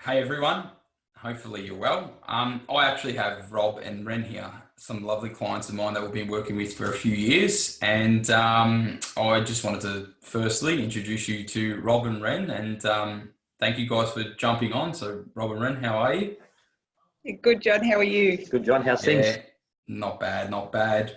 Hey everyone, hopefully you're well. I actually have Rob and Ren here, some lovely clients of mine that we've been working with for a few years. And I just wanted to firstly introduce you to Rob and Ren and thank you guys for jumping on. So Rob and Ren, how are you? Good, John. How are you? Good, John. How's things? Not bad, not bad.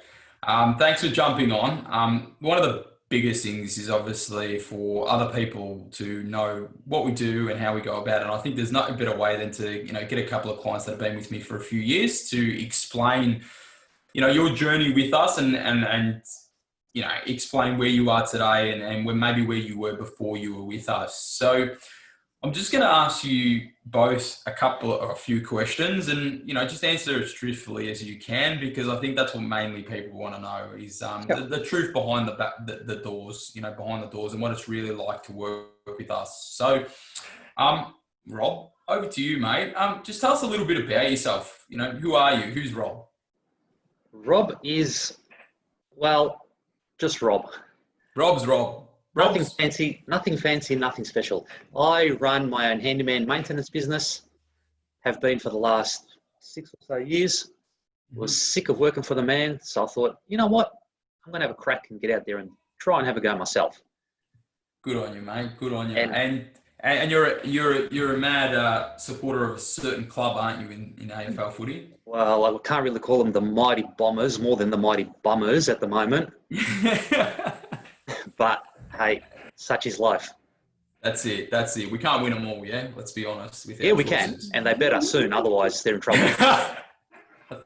Thanks for jumping on. One of the biggest things is obviously for other people to know what we do and how we go about it. And I think there's not a better way than to, get a couple of clients that have been with me for a few years to explain, your journey with us and explain where you are today and maybe where you were before you were with us. So I'm just going to ask you both a few questions and, just answer as truthfully as you can, because I think that's what mainly people want to know is the truth behind the doors, behind the doors and what it's really like to work with us. So, Rob, over to you, mate. Just tell us a little bit about yourself. Who are you? Who's Rob? Rob is, just Rob. Rob's Rob. Nothing fancy, nothing special. I run my own handyman maintenance business, have been for the last 6 or so years. Was sick of working for the man, so I thought, you know what? I'm going to have a crack and get out there and try and have a go myself. Good on you, mate. Good on you. And you're a mad supporter of a certain club, aren't you, in AFL footy? Well, I can't really call them the Mighty Bombers, more than the Mighty Bummers at the moment. But hey, such is life. That's it. We can't win them all, yeah? Let's be honest. Yeah, we can. And they better soon, otherwise they're in trouble. I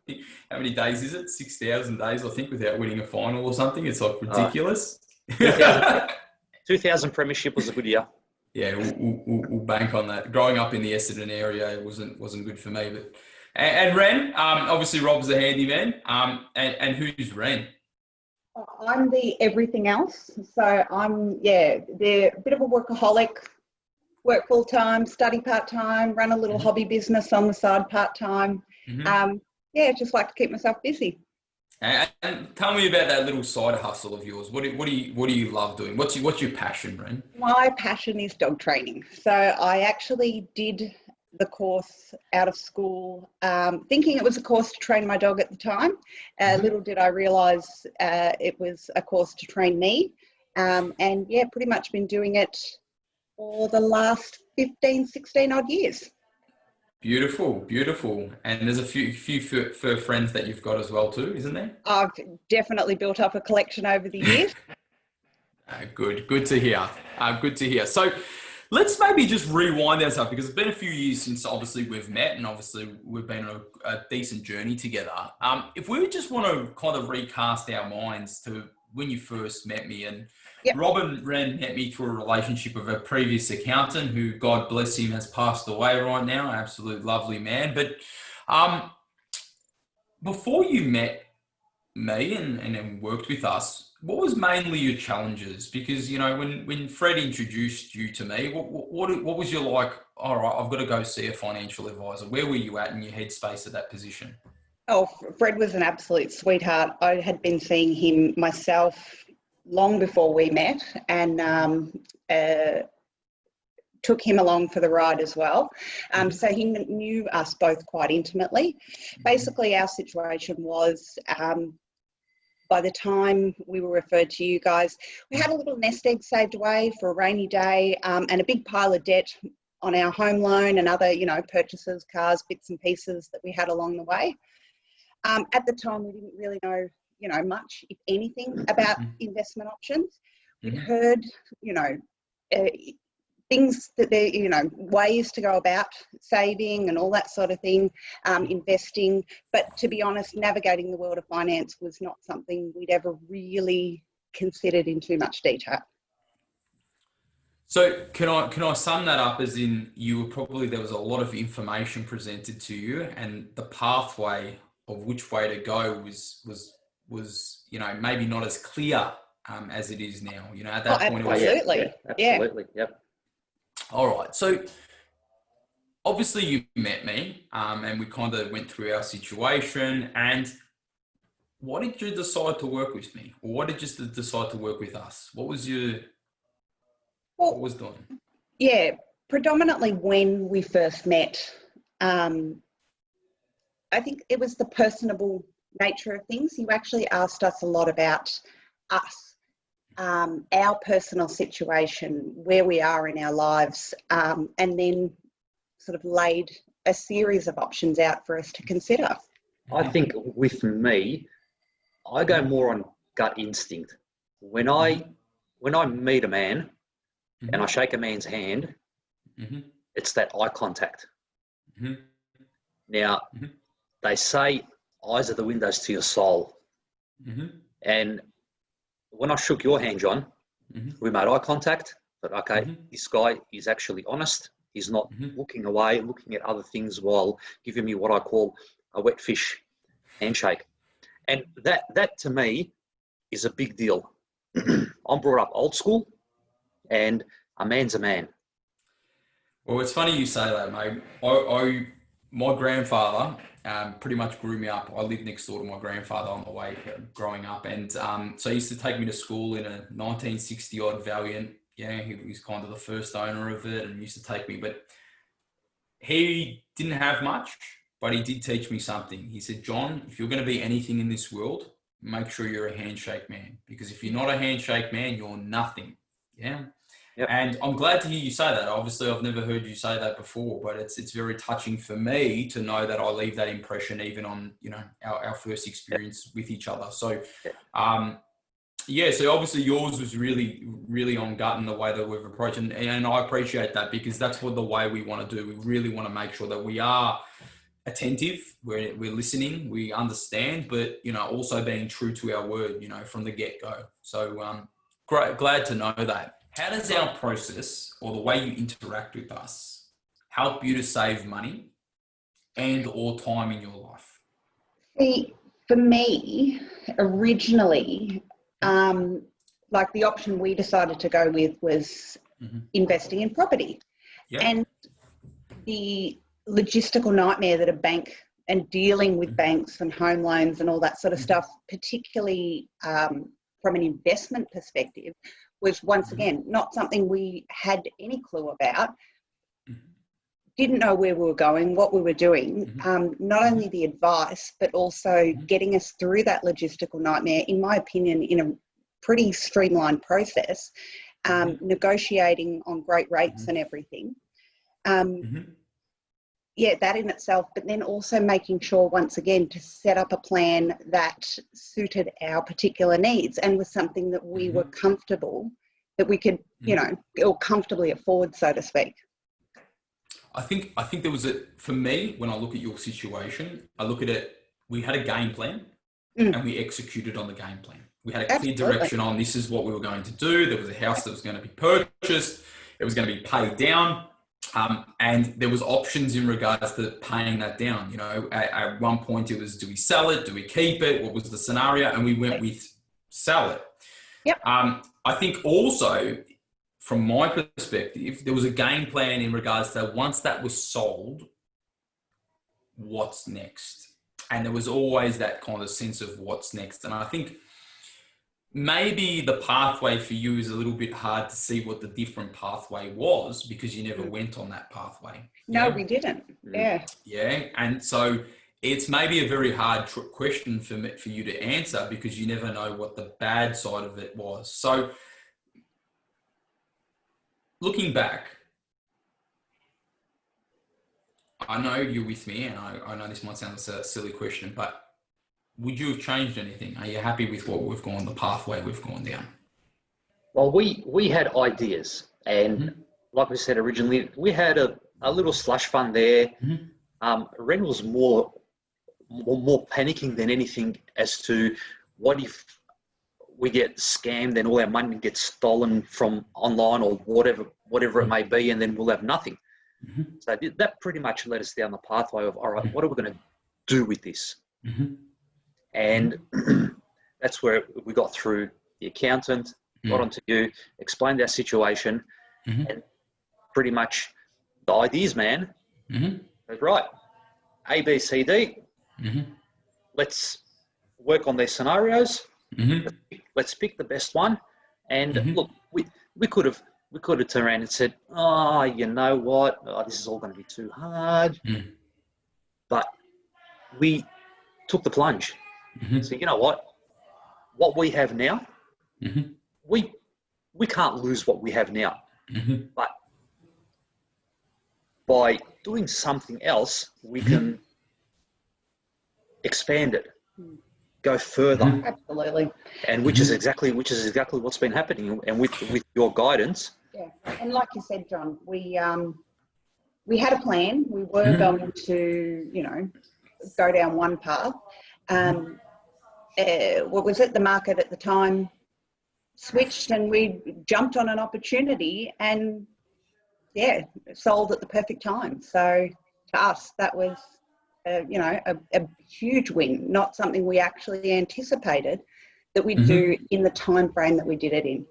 think, how many days is it? 6,000 days, I think, without winning a final or something. It's like ridiculous. 2000 premiership was a good year. Yeah, we'll bank on that. Growing up in the Essendon area wasn't good for me. But and Ren, obviously Rob's the handyman. And who's Ren? I'm the everything else. So they're a bit of a workaholic, work full time, study part time, run a little hobby business on the side part time. Just like to keep myself busy. And tell me about that little side hustle of yours. What do you love doing? What's your passion, Ren? My passion is dog training. So I actually did the course out of school, thinking it was a course to train my dog at the time. Little did I realise it was a course to train me. Pretty much been doing it for the last 15, 16 odd years. Beautiful. And there's a few fur friends that you've got as well too, isn't there? I've definitely built up a collection over the years. Good to hear. So let's maybe just rewind ourselves, because it's been a few years since obviously we've met and obviously we've been on a decent journey together. If we just want to kind of recast our minds to when you first met me, and Rob and Ren met me through a relationship of a previous accountant who, God bless him, has passed away right now. Absolute lovely man. But before you met me and worked with us, what was mainly your challenges? Because, when Fred introduced you to me, what was your like, all right, I've got to go see a financial advisor? Where were you at in your headspace at that position? Oh, Fred was an absolute sweetheart. I had been seeing him myself long before we met and took him along for the ride as well. So he knew us both quite intimately. Basically, our situation was by the time we were referred to you guys, we had a little nest egg saved away for a rainy day and a big pile of debt on our home loan and other, purchases, cars, bits and pieces that we had along the way. At the time, we didn't really know, much, if anything, about investment options. We'd heard, things that there, ways to go about saving and all that sort of thing, investing. But to be honest, navigating the world of finance was not something we'd ever really considered in too much detail. So can I sum that up as in there was a lot of information presented to you, and the pathway of which way to go was maybe not as clear as it is now. At that point, absolutely. Absolutely. Yep. All right. So obviously you met me and we kind of went through our situation. And what did you decide to work with me? Or what did you decide to work with us? What was done? Yeah, predominantly when we first met, I think it was the personable nature of things. You actually asked us a lot about us, our personal situation, where we are in our lives, and then sort of laid a series of options out for us to consider. I think with me, I go more on gut instinct. When I meet a man and I shake a man's hand, it's that eye contact. Now, they say eyes are the windows to your soul. And when I shook your hand, John, we made eye contact, but okay, this guy is actually honest. He's not looking away, looking at other things while giving me what I call a wet fish handshake. And that to me is a big deal. I'm brought up old school, and a man's a man. Well, it's funny you say that, mate. My grandfather pretty much grew me up. I lived next door to my grandfather on the way growing up. And so he used to take me to school in a 1960 odd Valiant. Yeah, he was kind of the first owner of it and used to take me. But he didn't have much, but he did teach me something. He said, John, if you're going to be anything in this world, make sure you're a handshake man. Because if you're not a handshake man, you're nothing. Yeah. Yep. And I'm glad to hear you say that. Obviously, I've never heard you say that before, but it's very touching for me to know that I leave that impression even on, our first experience with each other. So, so obviously yours was really, really on gut in the way that we've approached. And I appreciate that because that's what the way we want to do. We really want to make sure that we are attentive, we're listening, we understand, but, also being true to our word, from the get-go. So glad to know that. How does our process or the way you interact with us help you to save money and or time in your life? See, for me, originally, like the option we decided to go with was investing in property. Yep. And the logistical nightmare that a bank and dealing with banks and home loans and all that sort of stuff, particularly from an investment perspective, was once again not something we had any clue about, didn't know where we were going, what we were doing, not only the advice, but also getting us through that logistical nightmare, in my opinion, in a pretty streamlined process, negotiating on great rates and everything. Yeah, that in itself, but then also making sure, once again, to set up a plan that suited our particular needs and was something that we were comfortable, that we could, or comfortably afford, so to speak. I think there was for me, when I look at your situation, I look at it, we had a game plan and we executed on the game plan. We had a clear direction on this is what we were going to do. There was a house that was going to be purchased. It was going to be paid down. And there was options in regards to paying that down. At one point it was, do we sell it? Do we keep it? What was the scenario? And we went with sell it. Yep. I think also from my perspective, there was a game plan in regards to once that was sold, what's next? And there was always that kind of sense of what's next. And I think maybe the pathway for you is a little bit hard to see what the different pathway was because you never went on that pathway. No, we didn't. Yeah. Yeah. And so it's maybe a very hard question for you to answer because you never know what the bad side of it was. So looking back, I know you're with me and I know this might sound like a silly question, but would you have changed anything? Are you happy with what we've gone, the pathway we've gone down? Well, we had ideas, and like we said originally, we had a little slush fund there. Ren was more panicking than anything as to what if we get scammed and all our money gets stolen from online or whatever it may be, and then we'll have nothing. So that pretty much led us down the pathway of, all right, what are we going to do with this? And that's where we got through the accountant, got onto you, explained our situation, and pretty much the ideas, man. Said, right, A, B, C, D. Let's work on these scenarios. Let's pick the best one. And look, we could have we could have turned around and said, oh, you know what? Oh, this is all going to be too hard. Mm. But we took the plunge. Mm-hmm. So you know what? What we have now, Mm-hmm. we can't lose what we have now. Mm-hmm. But by doing something else, we can expand it, go further, Absolutely. and which is exactly what's been happening. And with your guidance, Yeah, and like you said, John, we had a plan. We were going to, go down one path. What was it? The market at the time switched, and we jumped on an opportunity, and sold at the perfect time. So to us, that was, a huge win. Not something we actually anticipated that we'd do in the time frame that we did it in.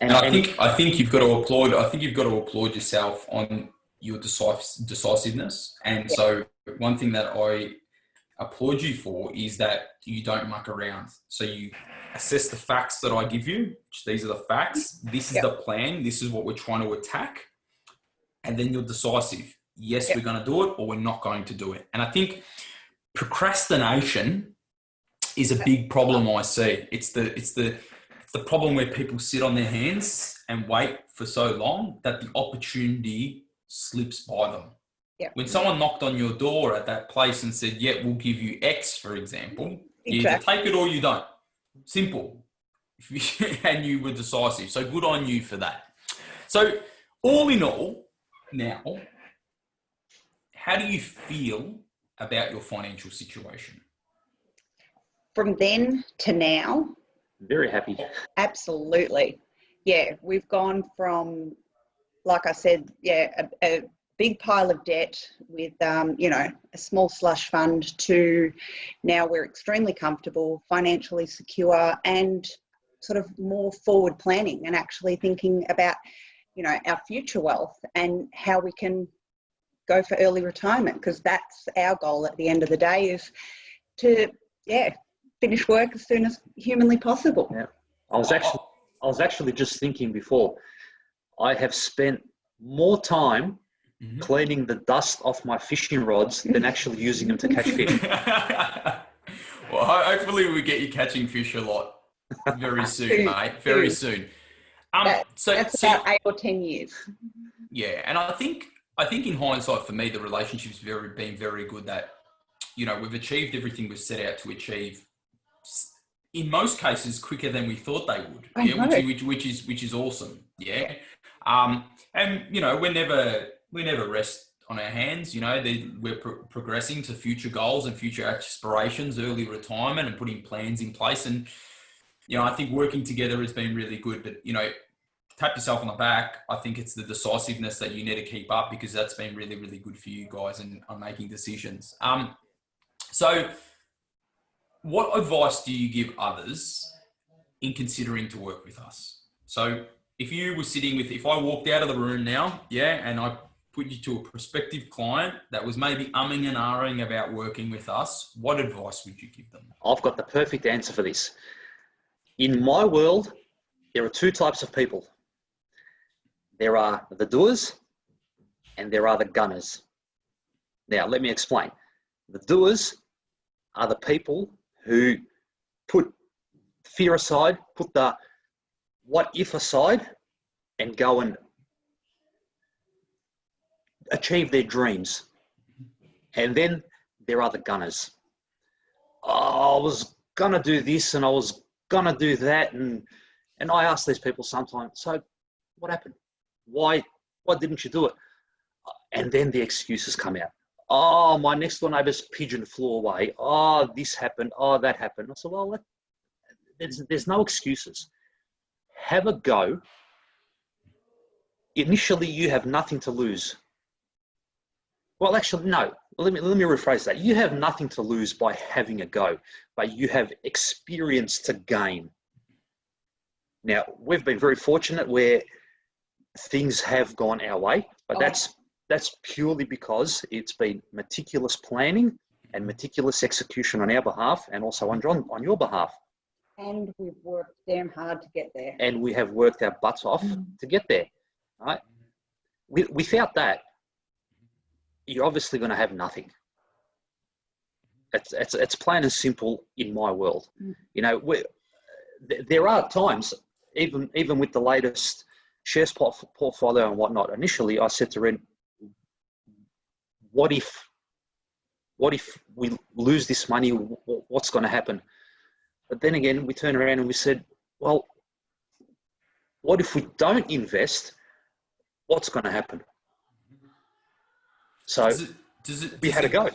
And I think you've got to applaud. I think you've got to applaud yourself on your decisiveness. And so one thing that I applaud you for is that you don't muck around. So you assess the facts that I give you. Which these are the facts. This is the plan. This is what we're trying to attack. And then you're decisive. Yes, we're going to do it, or we're not going to do it. And I think procrastination is a big problem I see. It's the problem where people sit on their hands and wait for so long that the opportunity slips by them. Yeah. When someone knocked on your door at that place and said, we'll give you X, for example, you either take it or you don't. Simple. And you were decisive. So good on you for that. So all in all, now, how do you feel about your financial situation? From then to now, very happy. Absolutely. Yeah, we've gone from, like I said, a big pile of debt with, a small slush fund to now we're extremely comfortable, financially secure, and sort of more forward planning and actually thinking about, our future wealth and how we can go for early retirement, because that's our goal at the end of the day, is to, finish work as soon as humanly possible. Yeah. I was actually just thinking before, I have spent more time cleaning the dust off my fishing rods than actually using them to catch fish. Well, hopefully we get you catching fish a lot very soon, mate. Very soon. That's about 8 or 10 years. Yeah, and I think in hindsight, for me, the relationship's been very good. That we've achieved everything we've set out to achieve. In most cases, quicker than we thought they would. Which is awesome. Yeah. And we never rest on our hands. We're progressing to future goals and future aspirations, early retirement, and putting plans in place. And I think working together has been really good. But tap yourself on the back. I think it's the decisiveness that you need to keep up, because that's been really, really good for you guys and on making decisions. So what advice do you give others in considering to work with us? So if you were if I walked out of the room now, and I put you to a prospective client that was maybe umming and ahhing about working with us, what advice would you give them? I've got the perfect answer for this. In my world, there are two types of people. There are the doers and there are the gunners. Now, let me explain. The doers are the people who put fear aside, put the what if aside, and go and achieve their dreams. And then there are the gunners. Oh, I was going to do this and I was going to do that. And I ask these people sometimes, so what happened? Why didn't you do it? And then the excuses come out. Oh, my next door neighbour's pigeon flew away. Oh, this happened. Oh, that happened. I said, well, there's no excuses. Have a go. Initially, you have nothing to lose. Well, actually, no. Let me rephrase that. You have nothing to lose by having a go, but you have experience to gain. Now, we've been very fortunate where things have gone our way, but that's purely because it's been meticulous planning and meticulous execution on our behalf, and also on your behalf. And we've worked damn hard to get there. And we have worked our butts off to get there, right? Without that, you're obviously going to have nothing. It's plain and simple in my world. You know, there are times, even with the latest shares portfolio and whatnot. Initially, I said to Ren, what if we lose this money? What's going to happen? But then again, we turned around and we said, well, what if we don't invest? What's going to happen? So we had to go.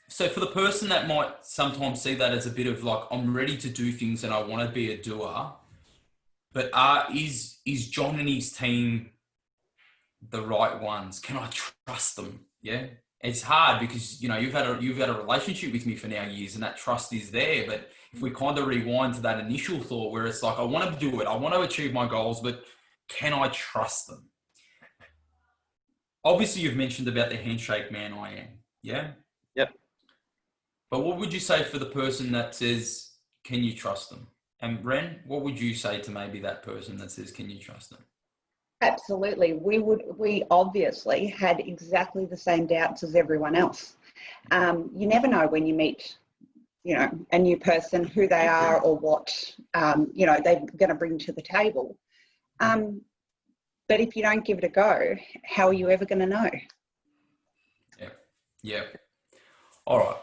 So for the person that might sometimes see that as a bit of like, I'm ready to do things and I want to be a doer, but is John and his team the right ones? Can I trust them? Yeah. It's hard because, you know, you've had a relationship with me for now years and that trust is there. But if we kind of rewind to that initial thought where it's like, I want to do it, I want to achieve my goals, but can I trust them? Obviously, you've mentioned about the handshake man I am. Yeah. Yep. But what would you say for the person that says, can you trust them? And Ren, what would you say to maybe that person that says, can you trust them? Absolutely. We obviously had exactly the same doubts as everyone else. You never know when you meet, you know, a new person, who they are or what, you know, they're going to bring to the table. But if you don't give it a go, how are you ever going to know? Yeah. All right.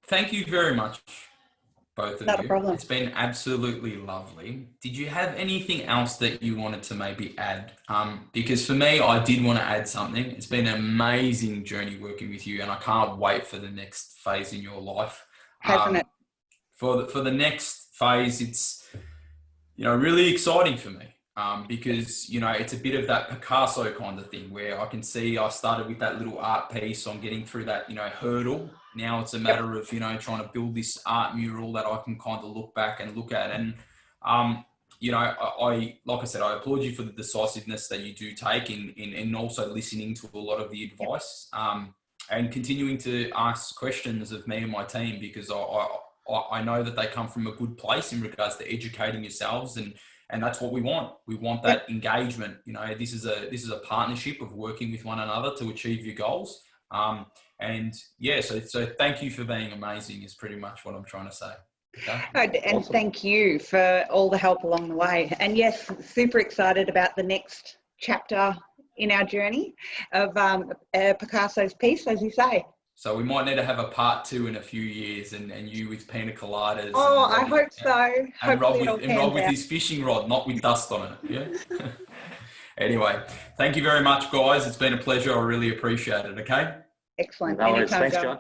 Thank you very much, both of you. Not a problem. It's been absolutely lovely. Did you have anything else that you wanted to maybe add? Because for me, I did want to add something. It's been an amazing journey working with you, and I can't wait for the next phase in your life. Hasn't it? For the next phase, it's, you know, really exciting for me. Because, you know, it's a bit of that Picasso kind of thing where I can see I started with that little art piece. I'm getting through that, you know, hurdle. Now it's a matter of, you know, trying to build this art mural that I can kind of look back and look at. And, you know, I like I said, I applaud you for the decisiveness that you do take in also listening to a lot of the advice, and continuing to ask questions of me and my team, because I know that they come from a good place in regards to educating yourselves, and that's what we want. We want that engagement. You know, this is a partnership of working with one another to achieve your goals. And yeah, so thank you for being amazing is pretty much what I'm trying to say. Okay? And awesome. Thank you for all the help along the way. And yes, super excited about the next chapter in our journey of Picasso's piece, as you say. So we might need to have a part 2 in a few years, and you with pina coladas. Oh, I hope so. And Rob with his fishing rod, not with dust on it. Yeah. Anyway, thank you very much, guys. It's been a pleasure. I really appreciate it. Okay. Excellent. No worries. Thanks, John.